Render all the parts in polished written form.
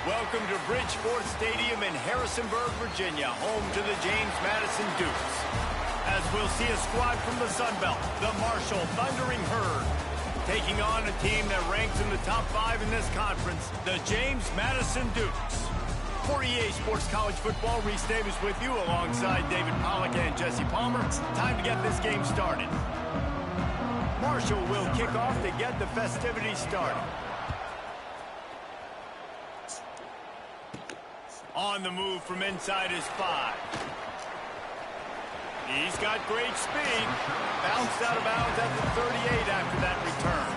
Welcome to Bridgeport Stadium in Harrisonburg, Virginia, home to the James Madison Dukes. As we'll see a squad from the Sun Belt, the Marshall Thundering Herd, taking on a team that ranks in the top 5 in this conference, the James Madison Dukes. For EA Sports College Football, Reese Davis with you alongside David Pollack and Jesse Palmer. Time to get this game started. Marshall will kick off to get the festivities started. On the move from inside his 5. He's got great speed. Bounced out of bounds at the 38 after that return.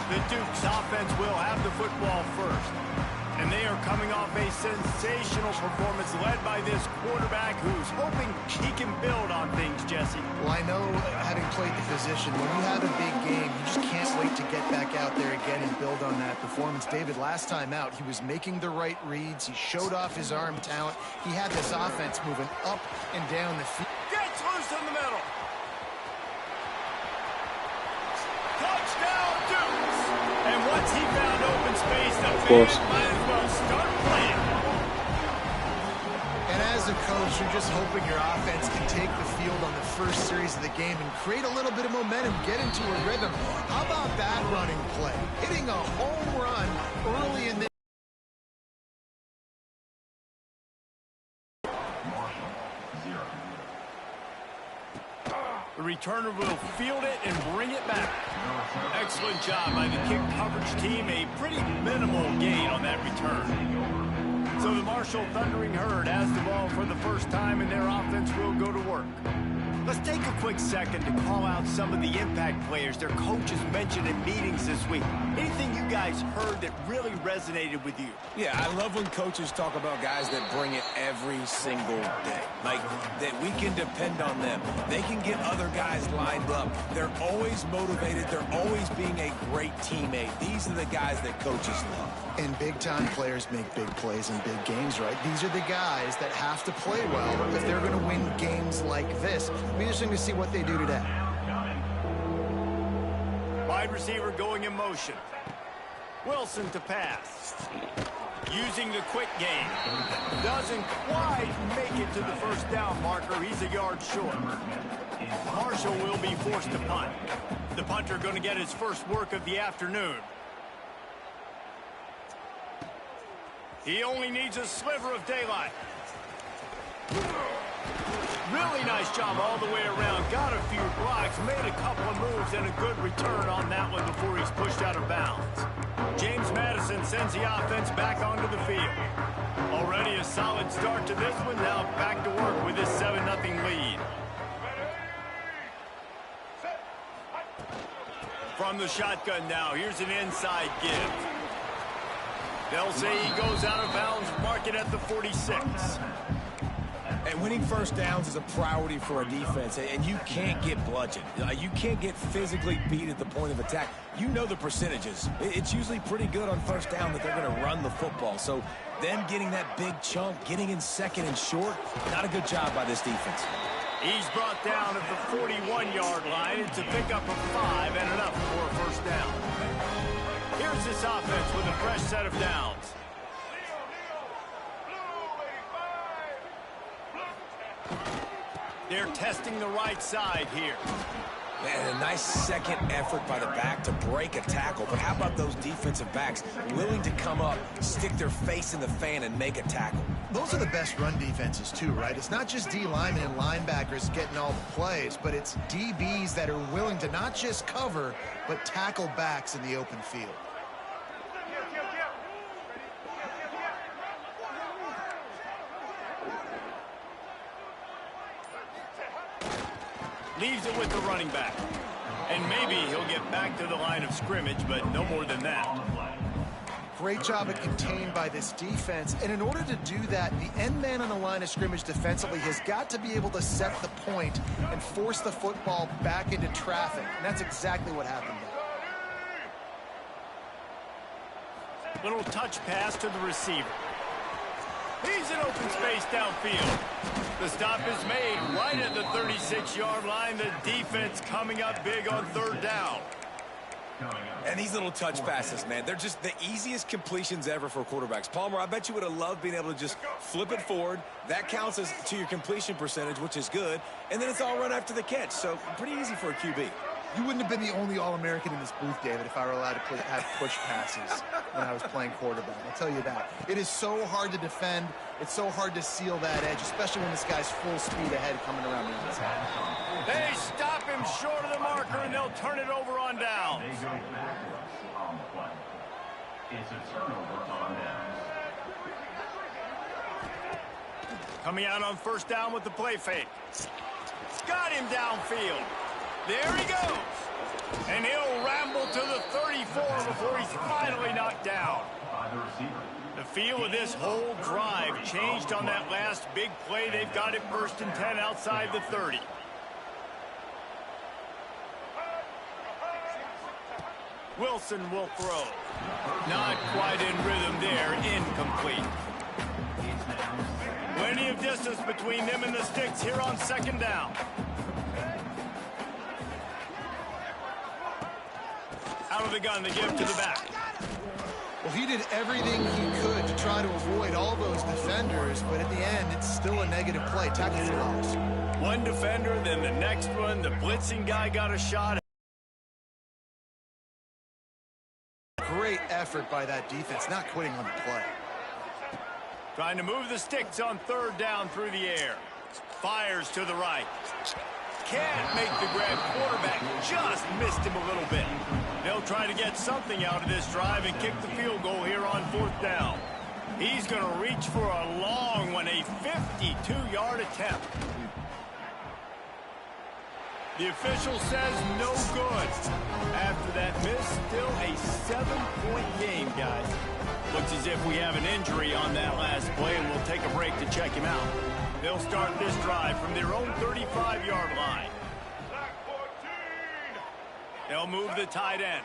The Dukes offense will have the football first. And they are coming off a sensational performance led by this quarterback who's hoping he can build on things, Jesse. Well, I know, having played the position, when you have a big game, you just can't wait to get back out there again and build on that performance. David, last time out, he was making the right reads. He showed off his arm talent. He had this offense moving up and down the field. Gets loose in the middle. Touchdown, Dukes! And once he found open space, the fans might as well start playing. And as a coach, you're just hoping your offense can take the field on the first series of the game and create a little bit of momentum, get into a rhythm. How about that running play? Hitting a home run early in the The returner will field it and bring it back. Excellent job by the kick coverage team. A pretty minimal gain on that return. So the Marshall Thundering Herd has the ball for the first time, and their offense will go to work. Let's take a quick second to call out some of the impact players their coaches mentioned in meetings this week. Anything you guys heard that really resonated with you? Yeah, I love when coaches talk about guys that bring it every single day. Like, that we can depend on them. They can get other guys lined up. They're always motivated. They're always being a great teammate. These are the guys that coaches love. And big-time players make big plays in big games, right? These are the guys that have to play well if they're going to win games like this. It'll be interesting to see what they do today. Wide receiver going in motion. Wilson to pass. Using the quick game. Doesn't quite make it to the first down marker. He's a yard short. Marshall will be forced to punt. The punter going to get his first work of the afternoon. He only needs a sliver of daylight. Really nice job all the way around. Got a few blocks, made a couple of moves, and a good return on that one before he's pushed out of bounds. James Madison sends the offense back onto the field. Already a solid start to this one. Now back to work with this 7-0 lead. From the shotgun now, here's an inside give. They'll say he goes out of bounds, mark it at the 46. And winning first downs is a priority for a defense, and you can't get bludgeoned. You can't get physically beat at the point of attack. You know the percentages. It's usually pretty good on first down that they're going to run the football. So them getting that big chunk, getting in second and short, not a good job by this defense. He's brought down at the 41-yard line. It's a pickup of 5 and enough for a first down. Here's this offense with a fresh set of downs. They're testing the right side here. Man, a nice second effort by the back to break a tackle. But how about those defensive backs willing to come up, stick their face in the fan, and make a tackle? Those are the best run defenses too, right? It's not just D linemen and linebackers getting all the plays, but it's DBs that are willing to not just cover, but tackle backs in the open field. Leaves it with the running back. And maybe he'll get back to the line of scrimmage, but no more than that. Great job at contained by this defense. And in order to do that, the end man on the line of scrimmage defensively has got to be able to set the point and force the football back into traffic. And that's exactly what happened there. Little touch pass to the receiver. He's in open space downfield. The stop is made right at the 36-yard line. The defense coming up big on third down. And these little touch passes, man, they're just the easiest completions ever for quarterbacks. Palmer, I bet you would have loved being able to just flip it forward. That counts as to your completion percentage, which is good. And then it's all run after the catch. So pretty easy for a QB. You wouldn't have been the only All-American in this booth, David, if I were allowed to have push passes when I was playing quarterback. I'll tell you that. It is so hard to defend. It's so hard to seal that edge, especially when this guy's full speed ahead coming around the inside. They stop him short of the marker, and they'll turn it over on downs. It's a turnover on downs. Coming out on first down with the play fake. Got him downfield. There he goes. And he'll ramble to the 34 before he's finally knocked down. The feel of this whole drive changed on that last big play. They've got it 1st and 10 outside the 30. Wilson will throw. Not quite in rhythm there. Incomplete. Plenty of distance between them and the sticks here on 2nd down. Out of the gun, the give to the back. Well, he did everything he could to try to avoid all those defenders, but at the end, it's still a negative play. Tackle for loss. One defender, then the next one. The blitzing guy got a shot. Great effort by that defense, not quitting on the play. Trying to move the sticks on 3rd down through the air. Fires to the right. Can't make the grab. Quarterback just missed him a little bit. They'll try to get something out of this drive and kick the field goal here on 4th down. He's going to reach for a long one, a 52-yard attempt. The official says no good. After that miss, still a 7-point game, guys. Looks as if we have an injury on that last play, and we'll take a break to check him out. They'll start this drive from their own 35-yard line. They'll move the tight end.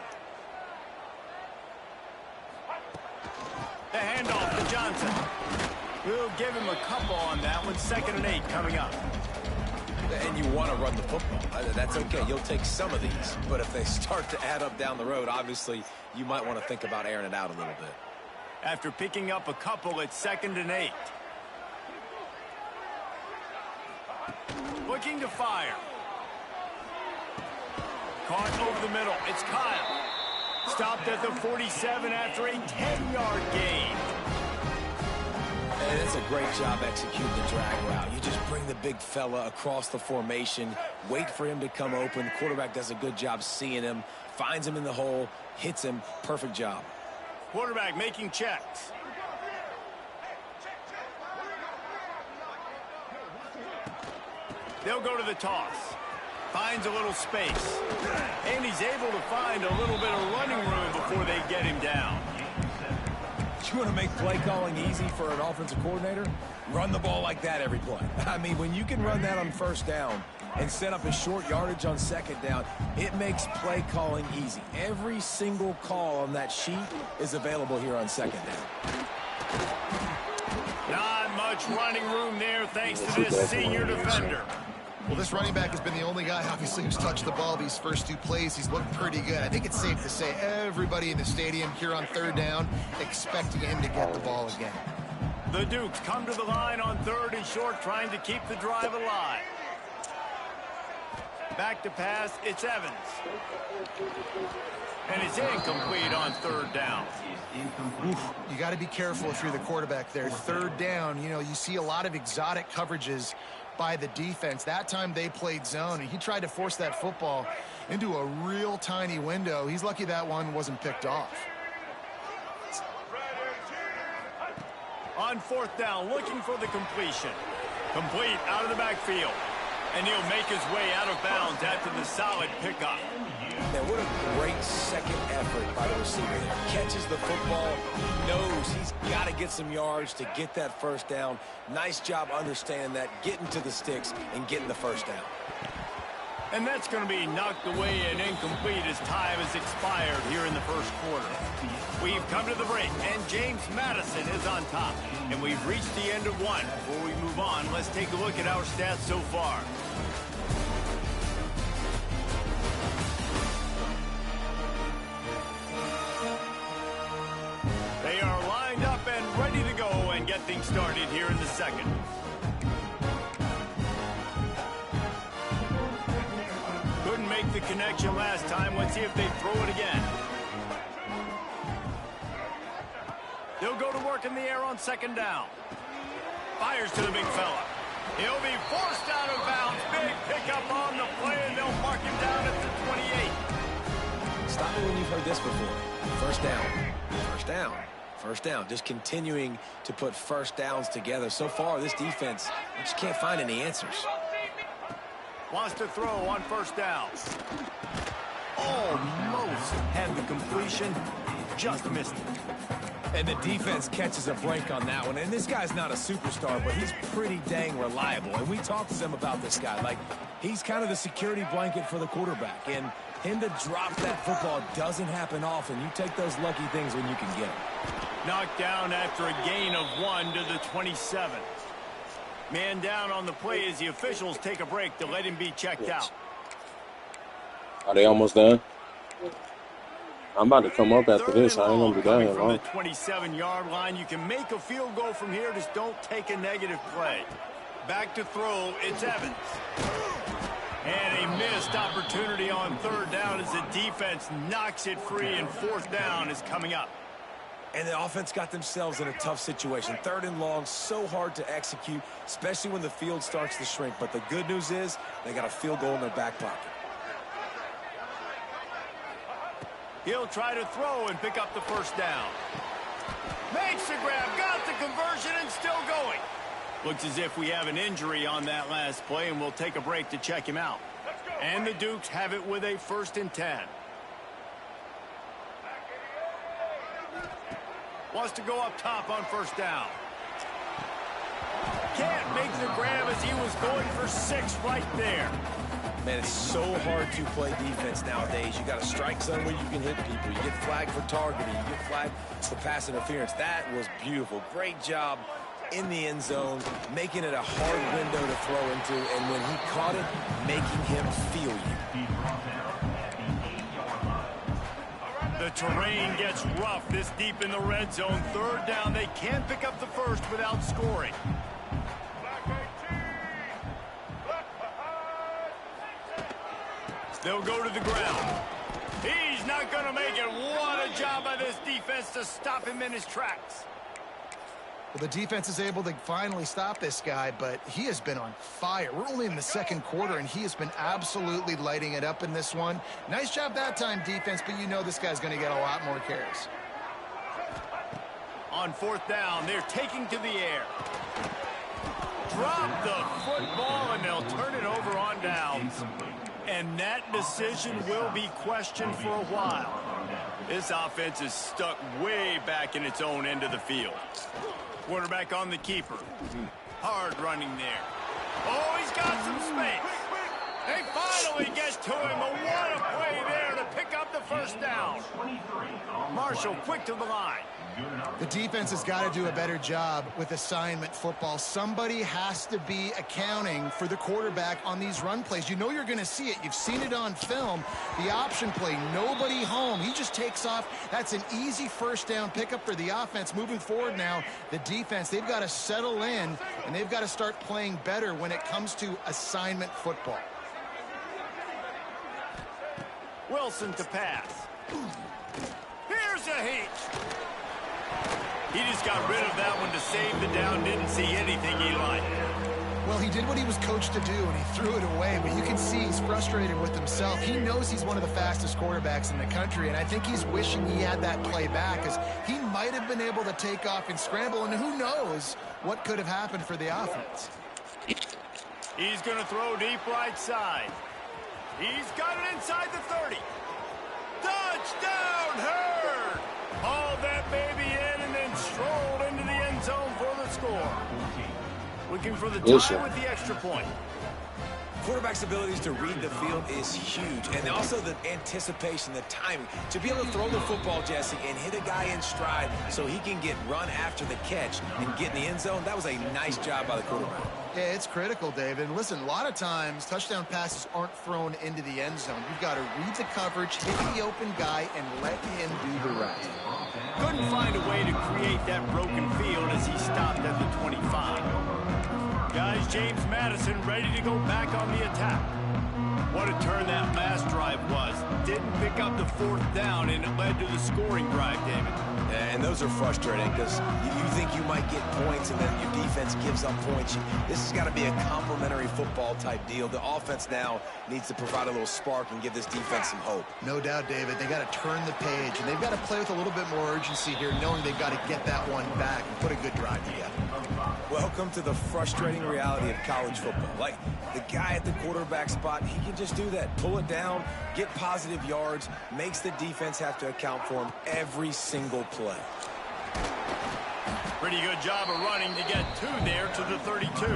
The handoff to Johnson. We'll give him a couple on that one. 2nd and 8 coming up. And you want to run the football. That's okay. You'll take some of these. But if they start to add up down the road, obviously, you might want to think about airing it out a little bit. After picking up a couple, it's 2nd and 8. Looking to fire. Caught over the middle. It's Kyle. Stopped at the 47 after a 10-yard gain. And it's a great job executing the drag route. You just bring the big fella across the formation, wait for him to come open. The quarterback does a good job seeing him, finds him in the hole, hits him. Perfect job. Quarterback making checks. They'll go to the toss. Finds a little space. And he's able to find a little bit of running room before they get him down. You want to make play calling easy for an offensive coordinator? Run the ball like that every play. I mean, when you can run that on 1st down and set up a short yardage on 2nd down, it makes play calling easy. Every single call on that sheet is available here on 2nd down. Not much running room there thanks to this senior defender. Well, this running back has been the only guy, obviously, who's touched the ball these first 2 plays. He's looked pretty good. I think it's safe to say everybody in the stadium here on 3rd down expecting him to get the ball again. The Dukes come to the line on 3rd and short, trying to keep the drive alive. Back to pass, it's Evans. And it's incomplete on 3rd down. Oof, you got to be careful if you're the quarterback there. 3rd down, you know, you see a lot of exotic coverages by the defense. That time they played zone, and he tried to force that football into a real tiny window. He's lucky that one wasn't picked off. On 4th down, looking for the completion. Complete out of the backfield. And he'll make his way out of bounds after the solid pickup. Man, what a great second effort by the receiver there. Catches the football. He knows he's got to get some yards to get that first down. Nice job understanding that, getting to the sticks and getting the first down. And that's going to be knocked away and incomplete as time has expired here in the first quarter. We've come to the break, and James Madison is on top. And we've reached the end of one. Before we move on, let's take a look at our stats so far. They are lined up and ready to go and get things started here in the second. Couldn't make the connection last time. Let's see if they throw it again. They'll go to work in the air on second down. Fires to the big fella. He'll be forced out of bounds. Big pickup on the play, and they'll mark him down at the 28. Stop me when you've heard this before. First down. First down. First down. Just continuing to put first downs together. So far, this defense just can't find any answers. Wants to throw on first down. Almost had the completion. Just missed it. And the defense catches a break on that one. And this guy's not a superstar, but he's pretty dang reliable. And we talked to them about this guy. Like, he's kind of the security blanket for the quarterback. And him to drop that football doesn't happen often. You take those lucky things when you can get them. Knocked down after a gain of 1 to the 27. Man down on the play as the officials take a break to let him be checked out. Are they almost done? I'm about to come up after this. I ain't going to be down here long. From the 27-yard line, you can make a field goal from here. Just don't take a negative play. Back to throw, it's Evans. And a missed opportunity on third down as the defense knocks it free, and fourth down is coming up. And the offense got themselves in a tough situation. Third and long, so hard to execute, especially when the field starts to shrink. But the good news is they got a field goal in their back pocket. He'll try to throw and pick up the first down. Makes the grab, got the conversion, and still going. Looks as if we have an injury on that last play, and we'll take a break to check him out. And the Dukes have it with a 1st and 10. Wants to go up top on first down. Can't make the grab as he was going for 6 right there. Man, it's so hard to play defense nowadays. You got a strike zone where you can hit people. You get flagged for targeting. You get flagged for pass interference. That was beautiful. Great job in the end zone, making it a hard window to throw into. And when he caught it, making him feel you. The terrain gets rough this deep in the red zone. Third down, they can't pick up the first without scoring. They'll go to the ground. He's not going to make it. What a job by this defense to stop him in his tracks. Well, the defense is able to finally stop this guy, but he has been on fire. We're only in the second quarter, and he has been absolutely lighting it up in this one. Nice job that time, defense, but you know this guy's going to get a lot more carries. On fourth down, they're taking to the air. Drop the football, and they'll turn it over on downs. And that decision will be questioned for a while. This offense is stuck way back in its own end of the field. Quarterback on the keeper. Hard running there. Oh, he's got some space. They finally get to him. But what a play there to pick up the first down. Marshall quick to the line. The defense has got to do a better job with assignment football. Somebody has to be accounting for the quarterback on these run plays. You know you're going to see it. You've seen it on film. The option play, nobody home. He just takes off. That's an easy first down pickup for the offense. Moving forward now, the defense, they've got to settle in, and they've got to start playing better when it comes to assignment football. Wilson to pass. Here's a heat. He just got rid of that one to save the down. Didn't see anything he liked. Well, he did what he was coached to do, and he threw it away. But you can see he's frustrated with himself. He knows he's one of the fastest quarterbacks in the country, and I think he's wishing he had that play back, because he might have been able to take off and scramble, and who knows what could have happened for the offense. He's going to throw deep right side. He's got it inside the 30. Touchdown, Hurd! Hauled that baby in and then strolled into the end zone for the score. Looking for the tie with the extra point. Quarterback's abilities to read the field is huge, and also the anticipation, the timing. To be able to throw the football, Jesse, and hit a guy in stride so he can get run after the catch and get in the end zone, that was a nice job by the quarterback. Yeah, it's critical, David. And listen, a lot of times touchdown passes aren't thrown into the end zone. You've got to read the coverage, hit the open guy, and let him do the rest. Couldn't find a way to create that broken field as he stopped at the 25. Guys, James Madison ready to go back on the attack. What a turn that last drive was. Didn't pick up the fourth down, and it led to the scoring drive, David. And those are frustrating because you think you might get points, and then your defense gives up points. This has got to be a complementary football type deal. The offense now needs to provide a little spark and give this defense some hope. No doubt, David. They got to turn the page, and they've got to play with a little bit more urgency here, knowing they've got to get that one back and put a good drive together. Welcome to the frustrating reality of college football. Like, the guy at the quarterback spot, he can just do that. Pull it down, get positive yards, makes the defense have to account for him every single play. Pretty good job of running to get two there to the 32.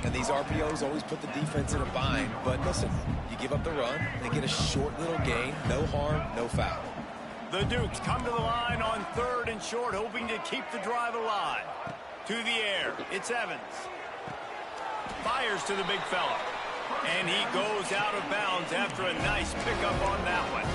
And these RPOs always put the defense in a bind. But listen, you give up the run, they get a short little gain, no harm, no foul. The Dukes come to the line on 3rd and short, hoping to keep the drive alive. To the air, it's Evans. Fires to the big fella. And he goes out of bounds after a nice pickup on that one.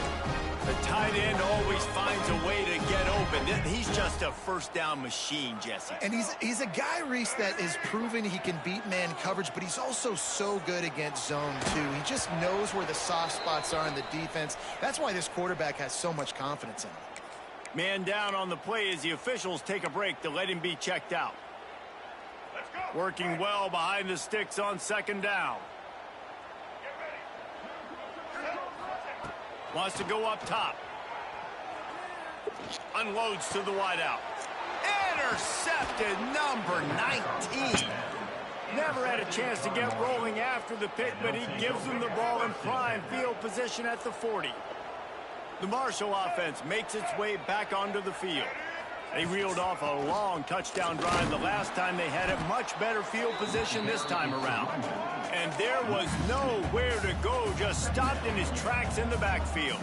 The tight end always finds a way to get open. He's just a first down machine, Jesse. And he's a guy, Reese, that is proven he can beat man coverage, but he's also so good against zone, too. He just knows where the soft spots are in the defense. That's why this quarterback has so much confidence in him. Man down on the play as the officials take a break to let him be checked out. Working well behind the sticks on 2nd down. Wants to go up top. Unloads to the wideout. Intercepted, number 19. Never had a chance to get rolling after the pick, but he gives them the ball in prime field position at the 40. The Marshall offense makes its way back onto the field. They reeled off a long touchdown drive the last time they had a much better field position this time around. And there was nowhere to go, just stopped in his tracks in the backfield.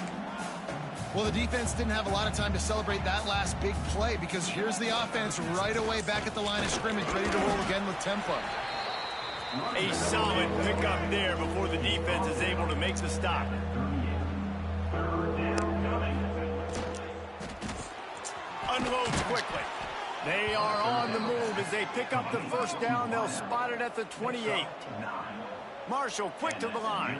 Well, the defense didn't have a lot of time to celebrate that last big play because here's the offense right away back at the line of scrimmage, ready to roll again with tempo. A solid pickup there before the defense is able to make the stop. Unloads quickly. They are on the move as they pick up the first down. They'll spot it at the 28. Marshall quick to the line.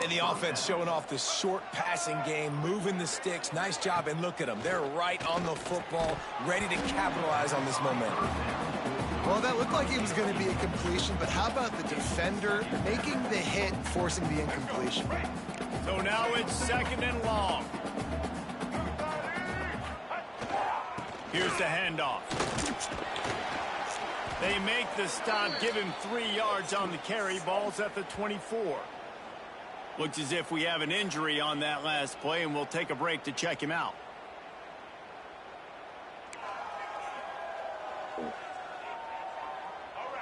And the offense showing off this short passing game, moving the sticks. Nice job, and look at them. They're right on the football, ready to capitalize on this momentum. Well, that looked like it was going to be a completion, but how about the defender making the hit, forcing the incompletion? So now it's 2nd and long. Here's the handoff. They make the stop, give him 3 yards on the carry. Ball's at the 24. Looks as if we have an injury on that last play, and we'll take a break to check him out.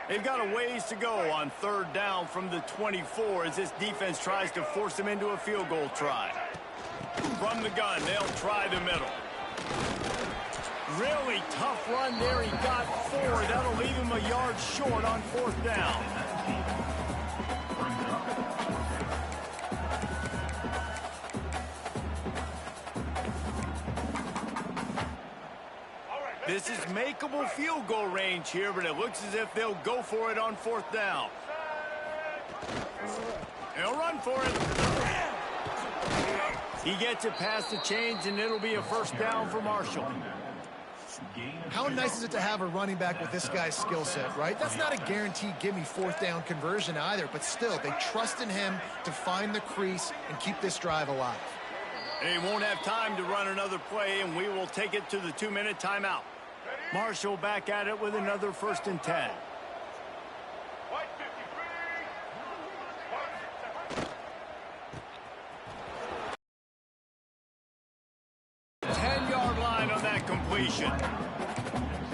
They've got a ways to go on 3rd down from the 24 as this defense tries to force them into a field goal try. From the gun, they'll try the middle. Really tough run there. He got 4. That'll leave him a yard short on 4th down. This is makeable field goal range here, but it looks as if they'll go for it on 4th down. They'll run for it. He gets it past the chains, and it'll be a first down for Marshall. How nice is it to have a running back with this guy's skill set, right? That's not a guaranteed give-me 4th down conversion either, but still, they trust in him to find the crease and keep this drive alive. They won't have time to run another play, and we will take it to the 2-minute timeout. Marshall back at it with another 1st and 10. formation.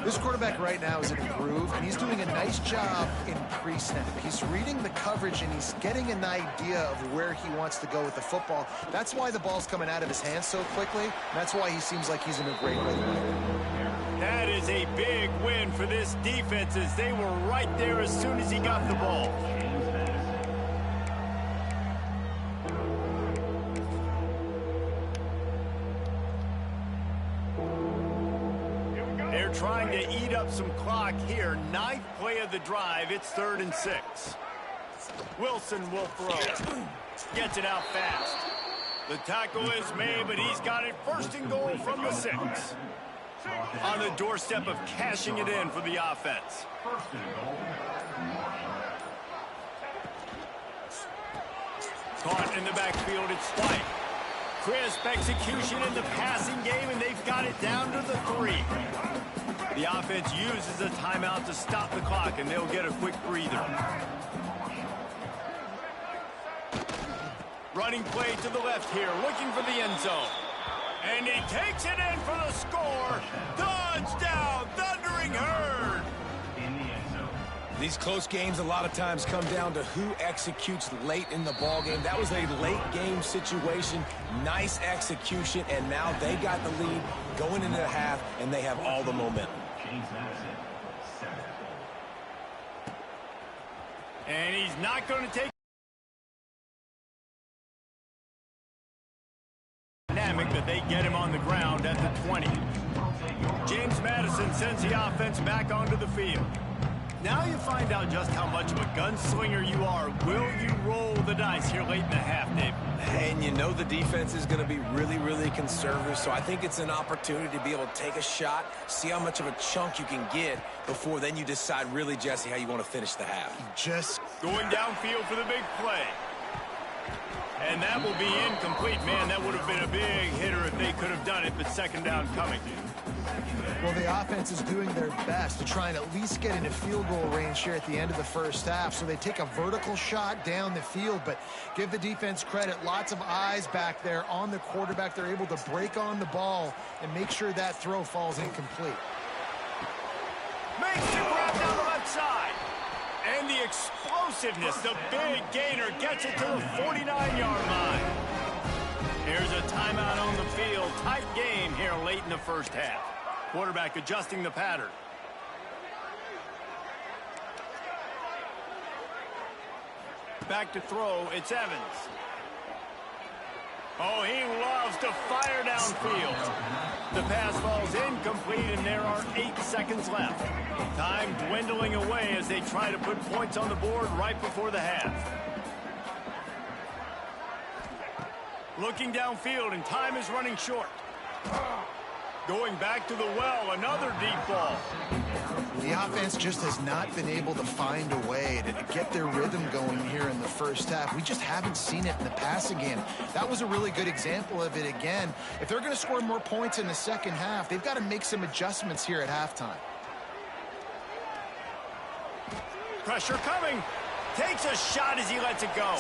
This quarterback right now is in a groove, and he's doing a nice job in pre-snap. He's reading the coverage, and he's getting an idea of where he wants to go with the football. That's why the ball's coming out of his hands so quickly. And that's why he seems like he's in a great rhythm. That is a big win for this defense, as they were right there as soon as he got the ball. They're trying to eat up some clock here. 9th play of the drive. It's 3rd and 6. Wilson will throw. Gets it out fast. The tackle is made, but he's got it 1st and goal from the 6. On the doorstep of cashing it in for the offense. Caught in the backfield, it's White. Crisp execution in the passing game, and they've got it down to the 3. The offense uses a timeout to stop the clock, and they'll get a quick breather. Running play to the left here, looking for the end zone. And he takes it in for the score. Touchdown, Thundering Herd. These close games a lot of times come down to who executes late in the ball game. That was a late game situation. Nice execution, and now they got the lead going into the half, and they have all the momentum. And he's not going to take dynamic, but they get him on the ground at the 20. James Madison sends the offense back onto the field. Now you find out just how much of a gunslinger you are. Will you roll the dice here late in the half, Dave? And you know the defense is going to be really, really conservative, so I think it's an opportunity to be able to take a shot, see how much of a chunk you can get before then you decide really, Jesse, how you want to finish the half. Just going downfield for the big play. And that will be incomplete. Man, that would have been a big hitter if they could have done it, but 2nd down coming. Well, the offense is doing their best to try and at least get into field goal range here at the end of the 1st half. So they take a vertical shot down the field, but give the defense credit. Lots of eyes back there on the quarterback. They're able to break on the ball and make sure that throw falls incomplete. Makes the grab down the left side. And the explosiveness, the big gainer gets it to the 49-yard line. Here's a timeout on the field. Tight game here late in the 1st half. Quarterback adjusting the pattern. Back to throw, it's Evans. Oh, he loves to fire downfield. The pass falls incomplete, and there are 8 seconds left. Time dwindling away as they try to put points on the board right before the half. Looking downfield, and time is running short. Going back to the well, another deep ball. The offense just has not been able to find a way to get their rhythm going here in the 1st half. We just haven't seen it in the passing game. That was a really good example of it again. If they're going to score more points in the 2nd half, they've got to make some adjustments here at halftime. Pressure coming. Takes a shot as he lets it go.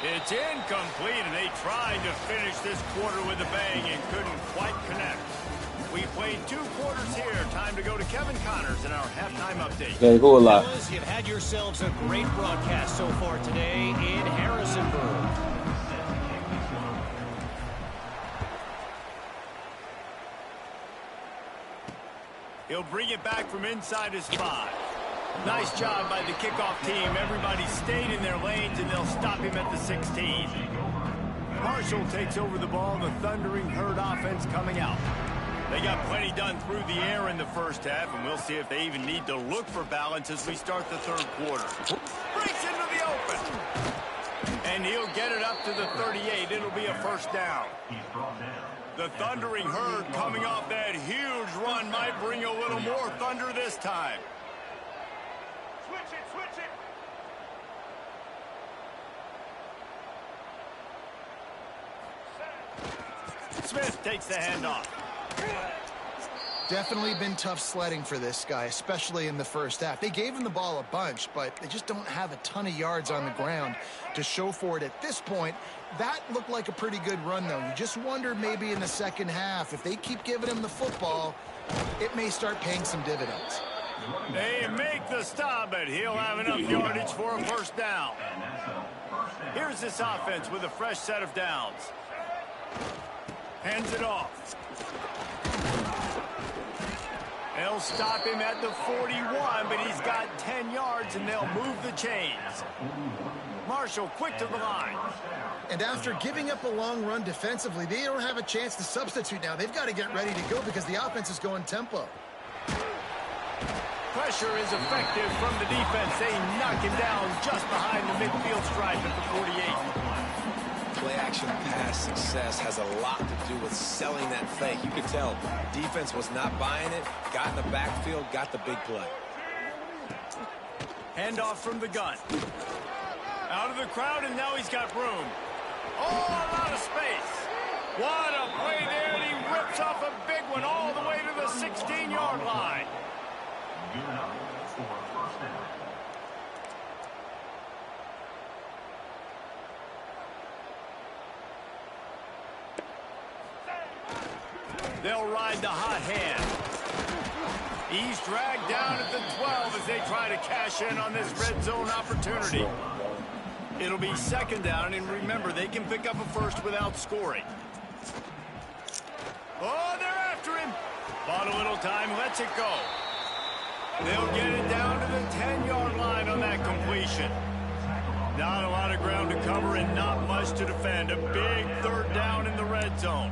It's incomplete, and they tried to finish this quarter with a bang and couldn't quite connect. We played 2 quarters here. Time to go to Kevin Connors in our halftime update. Okay, cool a lot. Fellas, you've had yourselves a great broadcast so far today in Harrisonburg. He'll bring it back from inside his 5. Nice job by the kickoff team. Everybody stayed in their lanes, and they'll stop him at the 16. Marshall takes over the ball. The Thundering Herd offense coming out. They got plenty done through the air in the 1st half, and we'll see if they even need to look for balance as we start the 3rd quarter. Breaks into the open. And he'll get it up to the 38. It'll be a 1st down. The Thundering Herd coming off that huge run might bring a little more thunder this time. Switch it. Smith takes the handoff. Definitely been tough sledding for this guy, especially in the first half. They gave him the ball a bunch, but they just don't have a ton of yards on the ground to show for it at this point. That looked like a pretty good run, though. You just wonder maybe in the second half, if they keep giving him the football, it may start paying some dividends. They make the stop, but he'll have enough yardage for a first down. Here's this offense with a fresh set of downs. Hands it off. They'll stop him at the 41, but he's got 10 yards, and they'll move the chains. Marshall quick to the line. And after giving up a long run defensively, they don't have a chance to substitute now. They've got to get ready to go because the offense is going tempo. Pressure is effective from the defense. They knock him down just behind the midfield stripe at the 48. Play-action pass success has a lot to do with selling that fake. You could tell defense was not buying it, got in the backfield, got the big play. Handoff from the gun. Out of the crowd, and now he's got room. Oh, a lot of space. What a play there, and he rips off a big one all the way to the 16-yard line. Given up for first down. They'll ride the hot hand. He's dragged down at the 12 as they try to cash in on this red zone opportunity. It'll be second down, and remember, they can pick up a first without scoring. Oh, they're after him. Bought a little time, lets it go. They'll get it down to the 10-yard line on that completion. Not a lot of ground to cover and not much to defend. A big third down in the red zone.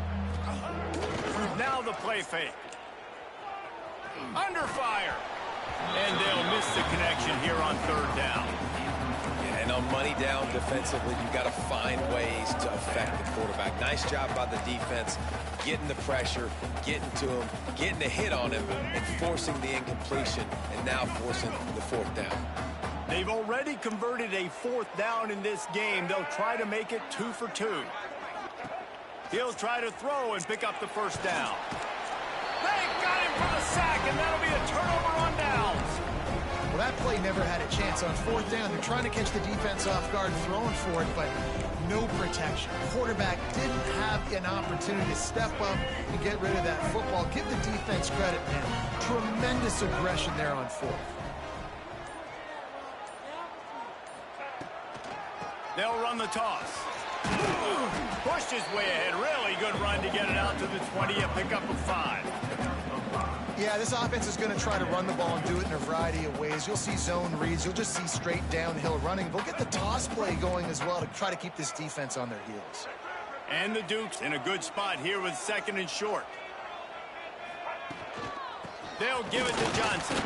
Now the play fake. Under fire. And they'll miss the connection here on third down. Yeah, and on money down defensively, you've got to find ways to affect the quarterback. Nice job by the defense, getting the pressure, getting to him, getting a hit on him, and forcing the incompletion, and now forcing the fourth down. They've already converted a fourth down in this game. They'll try to make it 2 for 2. He'll try to throw and pick up the first down. They got him for the sack, and that'll be a turnover on downs. Well, that play never had a chance on fourth down. They're trying to catch the defense off guard, throwing for it, but no protection. The quarterback didn't have an opportunity to step up and get rid of that football. Give the defense credit, man. Tremendous aggression there on fourth. They'll run the toss. Pushed his way ahead. Really good run to get it out to the 20, a pickup of 5. Yeah, this offense is going to try to run the ball and do it in a variety of ways. You'll see zone reads. You'll just see straight downhill running. They'll get the toss play going as well to try to keep this defense on their heels. And the Dukes in a good spot here with second and short. They'll give it to Johnson.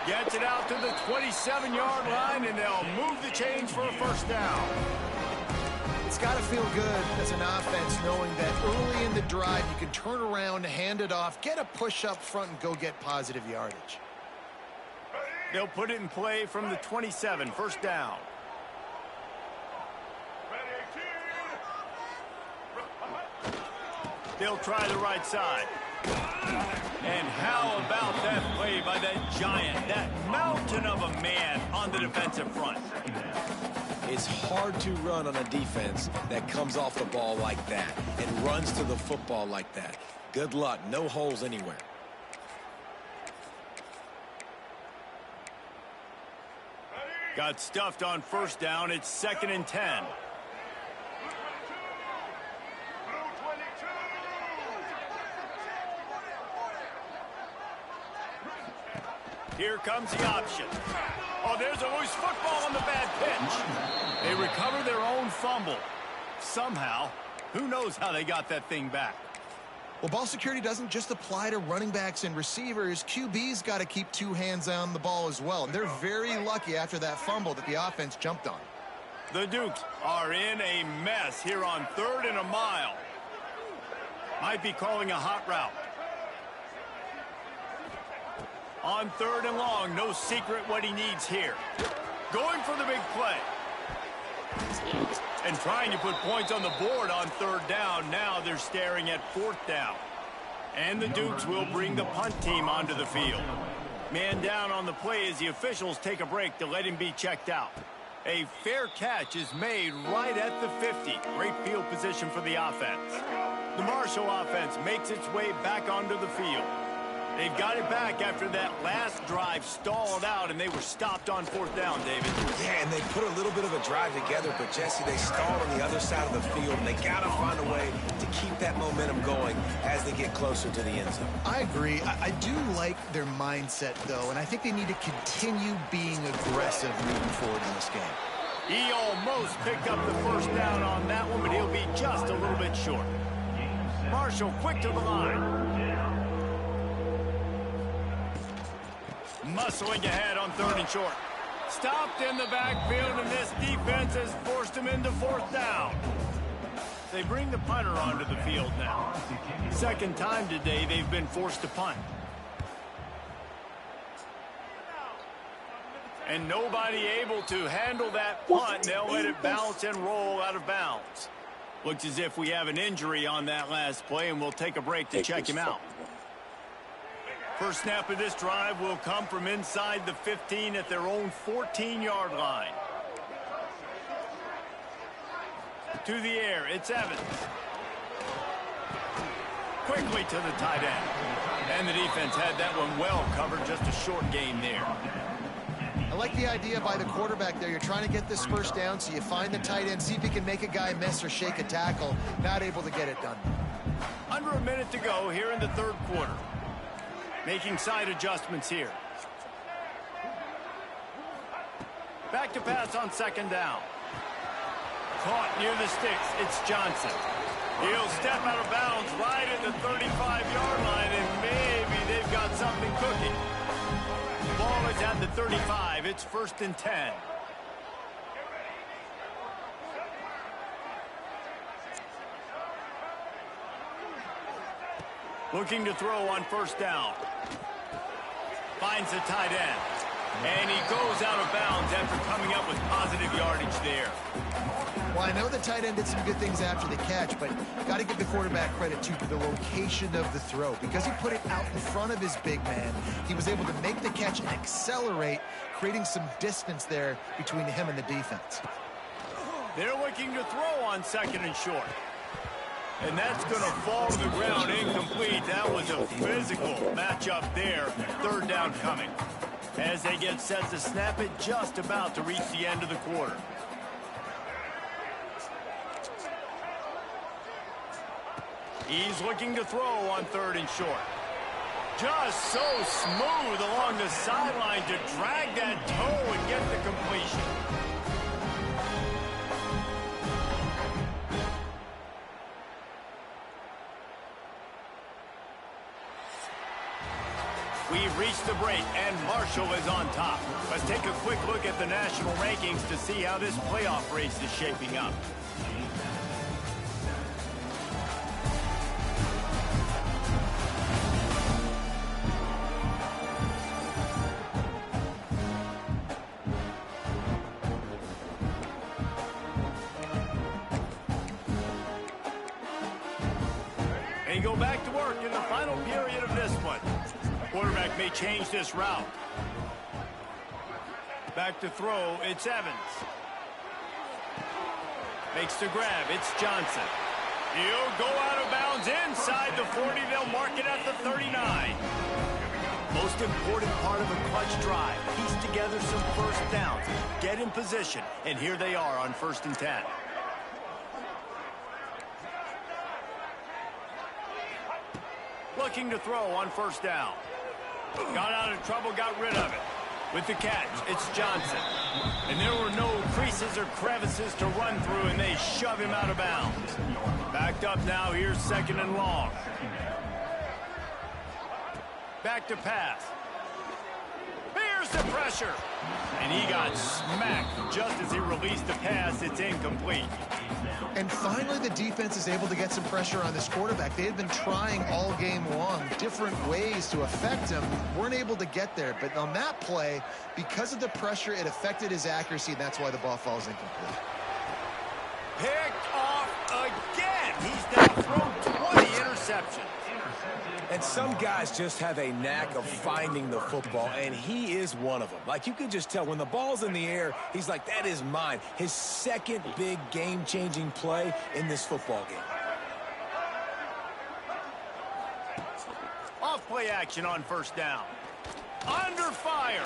Gets it out to the 27-yard line, and they'll move the chains for a first down. It's got to feel good as an offense knowing that early in the drive you can turn around, hand it off, get a push up front, and go get positive yardage. They'll put it in play from the 27, first down. They'll try the right side. And how about that play by that giant, that mountain of a man on the defensive front? It's hard to run on a defense that comes off the ball like that and runs to the football like that. Good luck. No holes anywhere. Got stuffed on first down. It's second and 10. Here comes the option. Oh, there's a loose football on the bad pitch. They recover their own fumble. Somehow, who knows how they got that thing back. Well, ball security doesn't just apply to running backs and receivers. QB's got to keep 2 hands on the ball as well. And they're very lucky after that fumble that the offense jumped on. The Dukes are in a mess here on 3rd and a mile. Might be calling a hot route. On 3rd and long, no secret what he needs here. Going for the big play. And trying to put points on the board on 3rd down. Now they're staring at 4th down. And the Dukes will bring the punt team onto the field. Man down on the play as the officials take a break to let him be checked out. A fair catch is made right at the 50. Great field position for the offense. The Marshall offense makes its way back onto the field. They've got it back after that last drive stalled out, and they were stopped on fourth down, David. Yeah, and they put a little bit of a drive together, but, Jesse, they stalled on the other side of the field, and they got to find a way to keep that momentum going as they get closer to the end zone. I agree. I do like their mindset, though, and I think they need to continue being aggressive moving forward in this game. He almost picked up the first down on that one, but he'll be just a little bit short. Marshall quick to the line. Muscling ahead on 3rd and short. Stopped in the backfield, and this defense has forced him into fourth down. They bring the punter onto the field now. Second time today they've been forced to punt. And nobody able to handle that punt. They'll let it bounce and roll out of bounds. Looks as if we have an injury on that last play, and we'll take a break to check him out. First snap of this drive will come from inside the 15 at their own 14-yard line. To the air, it's Evans. Quickly to the tight end. And the defense had that one well covered, just a short gain there. I like the idea by the quarterback there. You're trying to get this first down, so you find the tight end, see if he can make a guy miss or shake a tackle. Not able to get it done. Under a minute to go here in the third quarter. Making side adjustments here. Back to pass on second down. Caught near the sticks. It's Johnson. He'll step out of bounds right at the 35-yard line, and maybe they've got something cooking. Ball is at the 35. It's 1st and 10. Looking to throw on first down. Finds the tight end. And he goes out of bounds after coming up with positive yardage there. Well, I know the tight end did some good things after the catch, but got to give the quarterback credit, too, for the location of the throw. Because he put it out in front of his big man, he was able to make the catch and accelerate, creating some distance there between him and the defense. They're looking to throw on 2nd and short. And that's going to fall to the ground incomplete. That was a physical matchup there. 3rd down coming. As they get set to snap it, just about to reach the end of the quarter. He's looking to throw on 3rd and short. Just so smooth along the sideline to drag that toe and get the completion. We've reached the break, and Marshall is on top. Let's take a quick look at the national rankings to see how this playoff race is shaping up. They go back to work in the final period of this one. Quarterback may change this route. Back to throw, it's Evans. Makes the grab, it's Johnson. He'll go out of bounds inside the 40. They'll mark it at the 39. Most important part of a clutch drive. Piece together some first downs. Get in position, and here they are on 1st and 10. Looking to throw on first down. Got out of trouble, got rid of it. With the catch, it's Johnson. And there were no creases or crevices to run through, and they shove him out of bounds. Backed up now, here's 2nd and long. Back to pass. Here's the pressure. And he got smacked just as he released the pass. It's incomplete. And finally, the defense is able to get some pressure on this quarterback. They had been trying all game long different ways to affect him. Weren't able to get there. But on that play, because of the pressure, it affected his accuracy, and that's why the ball falls incomplete. Picked off again. He's now thrown 20 interceptions. And some guys just have a knack of finding the football, and he is one of them. Like, you can just tell when the ball's in the air, he's like, that is mine. His second big game-changing play in this football game. Off play action on first down. Under fire.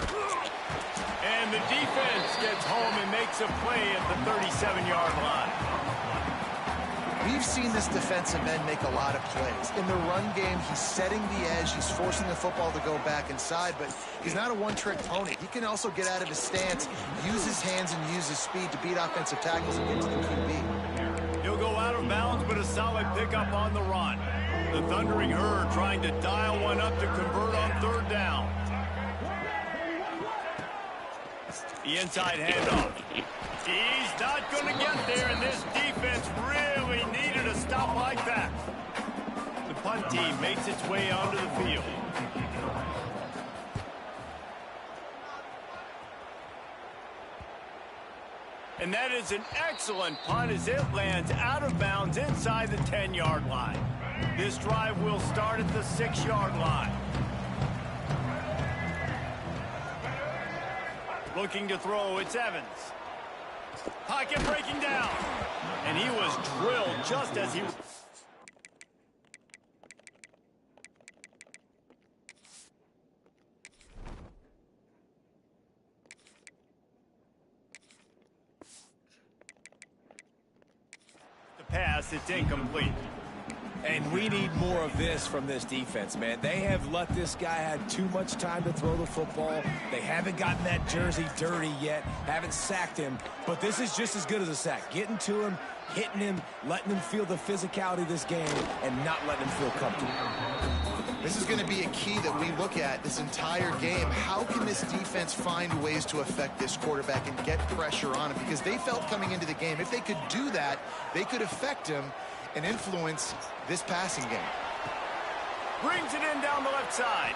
And the defense gets home and makes a play at the 37-yard line. We've seen this defensive end make a lot of plays. In the run game, he's setting the edge. He's forcing the football to go back inside, but he's not a one-trick pony. He can also get out of his stance, use his hands, and use his speed to beat offensive tackles and get to the QB. He'll go out of bounds, but a solid pickup on the run. The Thundering Herd trying to dial one up to convert on third down. The inside handoff. He's not going to get there, and this defense really needed a stop like that. The punt team makes its way onto the field. And that is an excellent punt as it lands out of bounds inside the 10-yard line. This drive will start at the 6-yard line. Looking to throw, it's Evans. Pocket breaking down. And he was drilled just as he... The pass, it's incomplete. And we need more of this from this defense, man. They have let this guy have too much time to throw the football. They haven't gotten that jersey dirty yet, haven't sacked him. But this is just as good as a sack. Getting to him, hitting him, letting him feel the physicality of this game, and not letting him feel comfortable. This is going to be a key that we look at this entire game. How can this defense find ways to affect this quarterback and get pressure on him? Because they felt coming into the game, if they could do that, they could affect him and influence this passing game. Brings it in down the left side.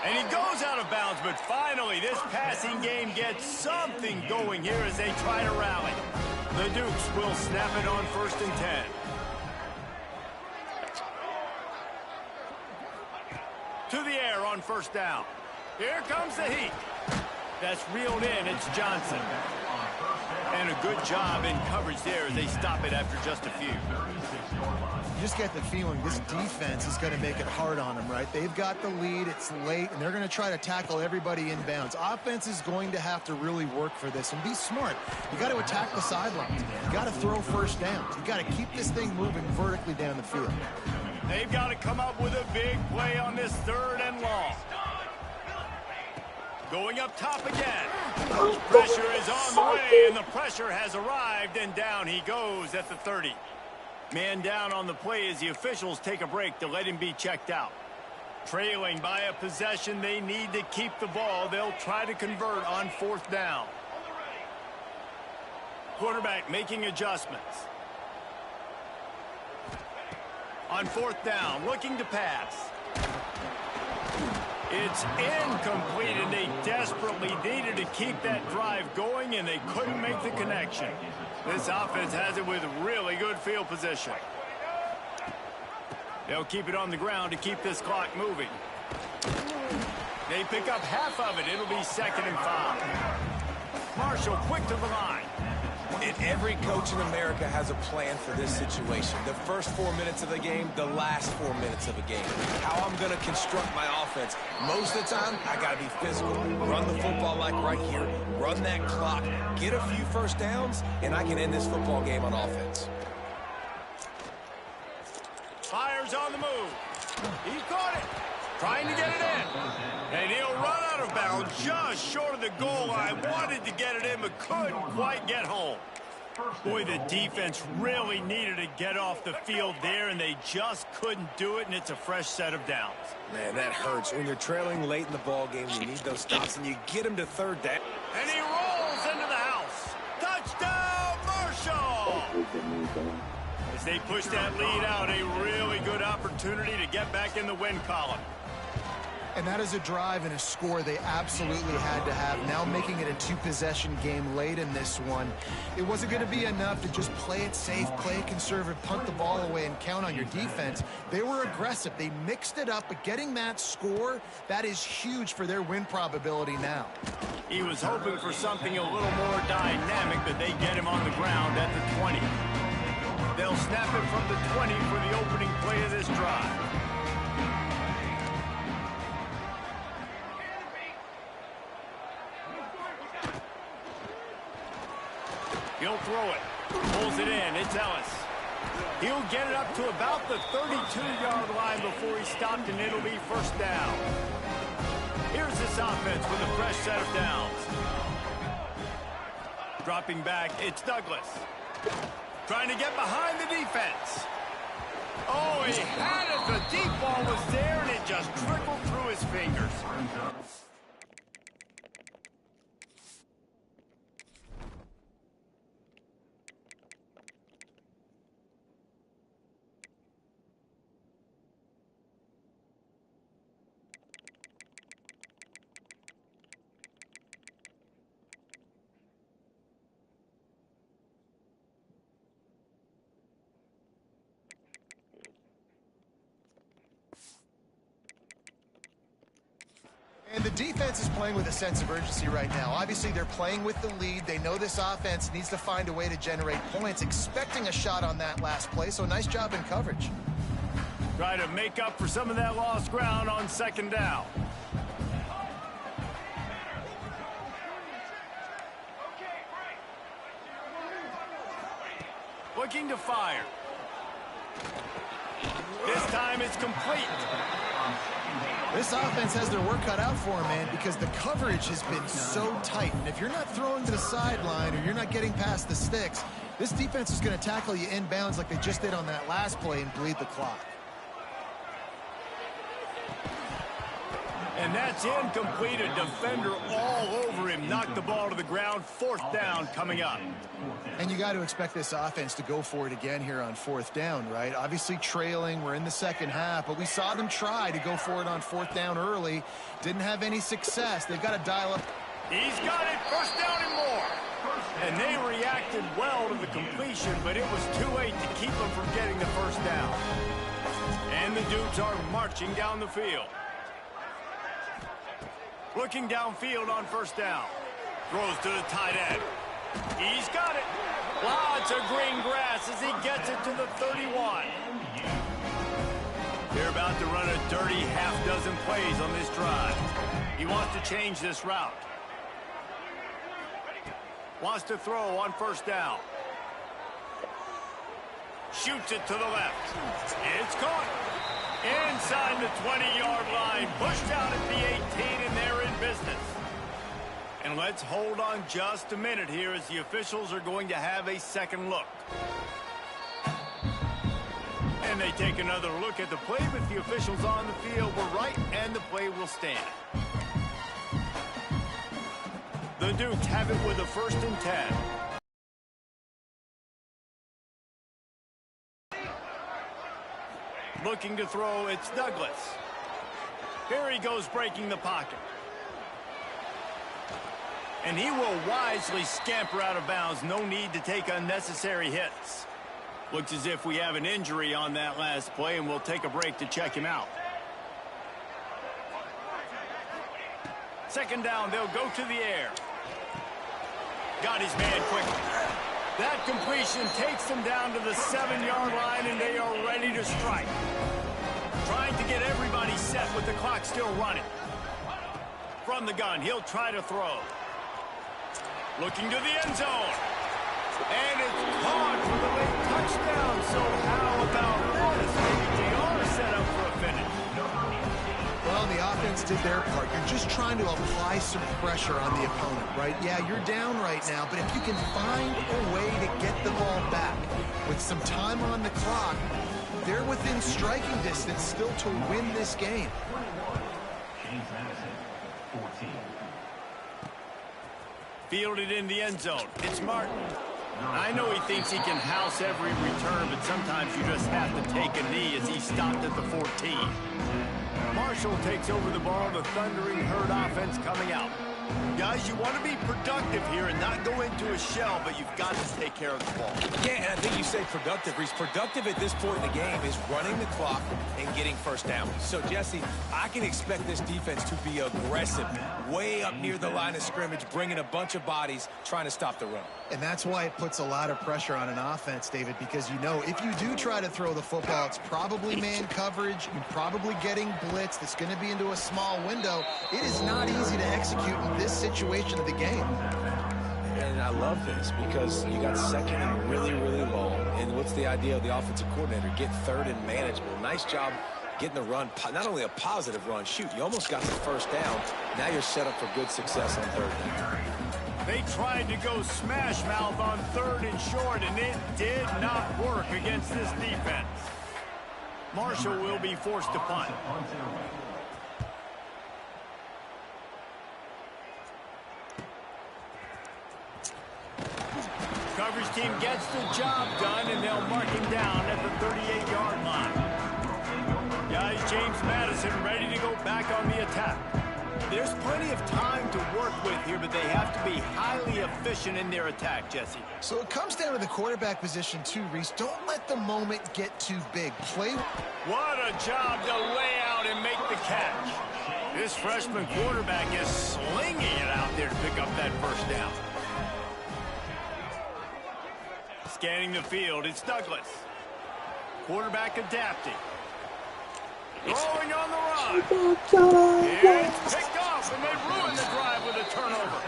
And he goes out of bounds, but finally this passing game gets something going here as they try to rally. The Dukes will snap it on 1st and 10. To the air on first down. Here comes the heat. That's reeled in. It's Johnson. And a good job in coverage there as they stop it after just a few. You just get the feeling this defense is going to make it hard on them, right? They've got the lead, it's late, and they're going to try to tackle everybody inbounds. Offense is going to have to really work for this and be smart. You got to attack the sidelines. You got to throw first downs. You got to keep this thing moving vertically down the field. They've got to come up with a big play on this 3rd and long. Going up top again. Pressure is on the way, and the pressure has arrived, and down he goes at the 30. Man down on the play as the officials take a break to let him be checked out. Trailing by a possession, they need to keep the ball. They'll try to convert on 4th down. Quarterback making adjustments. On 4th down, looking to pass. It's incomplete, and they desperately needed to keep that drive going, and they couldn't make the connection. This offense has it with really good field position. They'll keep it on the ground to keep this clock moving. They pick up half of it. It'll be 2nd and 5. Marshall quick to the line. And every coach in America has a plan for this situation. The first 4 minutes of the game, the last 4 minutes of a game. How I'm going to construct my offense. Most of the time, I got to be physical. Run the football like right here. Run that clock. Get a few first downs, and I can end this football game on offense. Fires on the move. He caught it. Trying to get it in. And he'll run out of bounds just short of the goal line. Wanted to get it in, but couldn't quite get home. Boy, the defense really needed to get off the field there, and they just couldn't do it, and it's a fresh set of downs. Man, that hurts. When you're trailing late in the ball game, you need those stops, and you get them to 3rd down. And he rolls into the house. Touchdown, Marshall! As they push that lead out, a really good opportunity to get back in the win column. And that is a drive and a score they absolutely had to have. Now making it a two-possession game late in this one. It wasn't going to be enough to just play it safe, play it conservative, punt the ball away, and count on your defense. They were aggressive. They mixed it up, but getting that score, that is huge for their win probability now. He was hoping for something a little more dynamic, but they get him on the ground at the 20. They'll snap it from the 20 for the opening play of this drive. He'll throw it. Pulls it in. It's Ellis. He'll get it up to about the 32-yard line before he stopped, and it'll be first down. Here's this offense with a fresh set of downs. Dropping back, it's Douglas. Trying to get behind the defense. Oh, he had it. The deep ball was there, and it just trickled through his fingers. And the defense is playing with a sense of urgency right now. Obviously, they're playing with the lead. They know this offense needs to find a way to generate points, expecting a shot on that last play, so nice job in coverage. Try to make up for some of that lost ground on second down. Looking to fire. This time it's complete. This offense has their work cut out for them, man, because the coverage has been so tight. And if you're not throwing to the sideline or you're not getting past the sticks, this defense is going to tackle you inbounds like they just did on that last play and bleed the clock. And that's incomplete. A defender all over him. Knocked the ball to the ground. Fourth down coming up. And you got to expect this offense to go for it again here on fourth down, right? Obviously trailing. We're in the second half, but we saw them try to go for it on fourth down early. Didn't have any success. They've got to dial up. He's got it. First down and more. And they reacted well to the completion, but it was too late to keep them from getting the first down. And the Dukes are marching down the field. Looking downfield on first down. Throws to the tight end. He's got it. Lots of green grass as he gets it to the 31. They're about to run a dirty half-dozen plays on this drive. He wants to change this route. Wants to throw on first down. Shoots it to the left. It's caught. Inside the 20-yard line. Pushed out at the 18, and they're in business. And let's hold on just a minute here as the officials are going to have a second look. And they take another look at the play, but the officials on the field were right, and the play will stand. The Dukes have it with a 1st and 10. Looking to throw, it's Douglas. Here he goes breaking the pocket. And he will wisely scamper out of bounds. No need to take unnecessary hits. Looks as if we have an injury on that last play, and we'll take a break to check him out. Second down, they'll go to the air. Got his man quickly. That completion takes them down to the 7-yard line, and they are ready to strike. Trying to get everybody set with the clock still running. From the gun, he'll try to throw. Looking to the end zone. And it's caught for the late touchdown. So how about this? Maybe they are set up for a finish. Well, the offense did their part. You're just trying to apply some pressure on the opponent, right? Yeah, you're down right now, but if you can find a way to get the ball back with some time on the clock, they're within striking distance still to win this game. James Madison, 14. Fielded in the end zone. It's Martin. I know he thinks he can house every return, but sometimes you just have to take a knee as he stopped at the 14. Marshall takes over the ball, the thundering herd offense coming out. Guys, you want to be productive here and not go into a shell, but you've got to take care of the ball. Yeah, and I think you say productive. He's productive at this point in the game is running the clock and getting first down. So, Jesse, I can expect this defense to be aggressive, way up near the line of scrimmage, bringing a bunch of bodies, trying to stop the run. And that's why it puts a lot of pressure on an offense, David, because you know if you do try to throw the football, it's probably man coverage. You're probably getting blitzed. It's going to be into a small window. It is not easy to execute in this situation of the game. And I love this because you got second and really, really long. And what's the idea of the offensive coordinator? Get third and manageable. Nice job getting the run, not only a positive run, shoot, you almost got the first down. Now you're set up for good success on third down. They tried to go smash mouth on third and short, and it did not work against this defense. Marshall will be forced to punt. Coverage team gets the job done, and they'll mark him down at the 38-yard line. Guys, James Madison ready to go back on the attack. There's plenty of time to work with here, but they have to be highly efficient in their attack, Jesse. So it comes down to the quarterback position too, Reese. Don't let the moment get too big. Play. What a job to lay out and make the catch. This freshman quarterback is slinging it out there to pick up that first down. Scanning the field, it's Douglas. Quarterback adapting. Throwing on the run. It's picked off, and they ruined the drive with a turnover.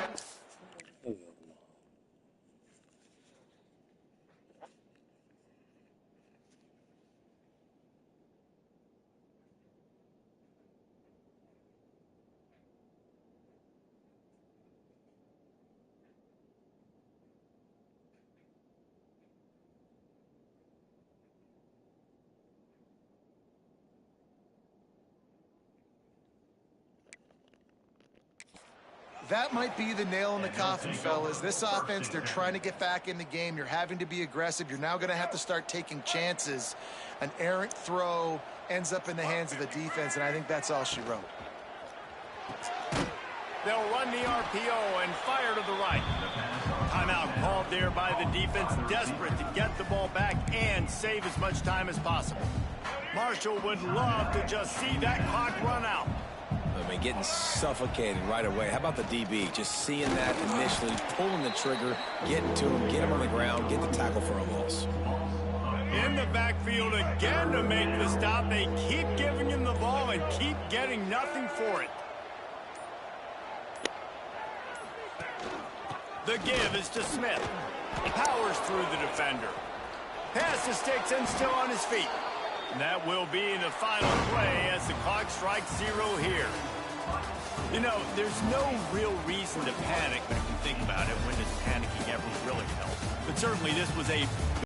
That might be the nail in the coffin, fellas. This offense, they're trying to get back in the game. You're having to be aggressive. You're now going to have to start taking chances. An errant throw ends up in the hands of the defense, and I think that's all she wrote. They'll run the RPO and fire to the right. Timeout called there by the defense, desperate to get the ball back and save as much time as possible. Marshall would love to just see that clock run out. I mean, getting suffocated right away. How about the DB? Just seeing that initially, pulling the trigger, getting to him, get him on the ground, get the tackle for a loss. In the backfield again to make the stop. They keep giving him the ball and keep getting nothing for it. The give is to Smith. Powers through the defender. Pass to Sticks and still on his feet. And that will be the final play as the clock strikes 0 here. You know, there's no real reason to panic, but if you think about it, when does panicking ever really help? But certainly this was a